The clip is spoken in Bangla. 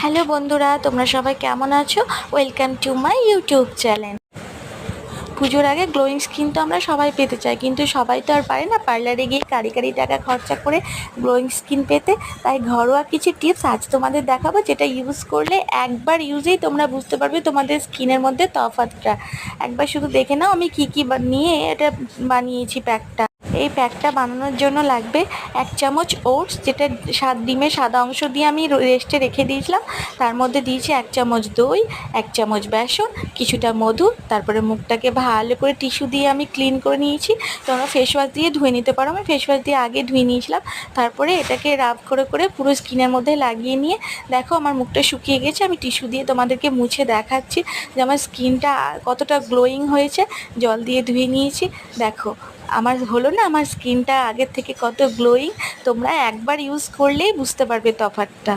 হ্যালো বন্ধুরা, তোমরা সবাই কেমন আছো? Welcome to my YouTube channel. পুজোর আগে গ্লোয়িং স্কিন তো আমরা সবাই পেতে চাই, কিন্তু সবাই তো আর পারে না পার্লারে গিয়ে কারি টাকা খরচা করে গ্লোয়িং স্কিন পেতে। তাই ঘরোয়া কিছু টিপস আজ তোমাদের দেখাবো, যেটা ইউজ করলে একবার ইউজেই তোমরা বুঝতে পারবে তোমাদের স্কিনের মধ্যে তফাৎটা। একবার শুধু দেখে নাও আমি কি নিয়ে এটা বানিয়েছি প্যাকটা। এই প্যাকটা বানানোর জন্য লাগবে 1 চামচ ওটস, যেটা ডিমের সাদা অংশ দিয়ে আমি রেস্টে রেখে দিয়েছিলাম। তার মধ্যে দিয়েছি 1 চামচ দই, 1 চামচ বেসন, কিছুটা মধু। তারপরে মুখটাকে ভালো করে টিস্যু দিয়ে আমি ক্লিন করে নিয়েছি। তোমরা ফেস ওয়াশ দিয়ে ধুয়ে নিতে পারো, আমি ফেস ওয়াশ দিয়ে আগে ধুয়ে নিয়েছিলাম। তারপরে এটাকে রাব করে পুরো স্কিনের মধ্যে লাগিয়ে নিয়ে দেখো আমার মুখটা শুকিয়ে গেছে। আমি টিস্যু দিয়ে তোমাদেরকে মুছে দেখাচ্ছি যে আমার স্কিনটা কতটা গ্লোয়িং হয়েছে। জল দিয়ে ধুয়ে নিয়েছি, দেখো আমার হলো না, আমার স্কিনটা আগের থেকে কত গ্লোয়িং। তোমরা একবার ইউজ করলেই বুঝতে পারবে তফাৎটা।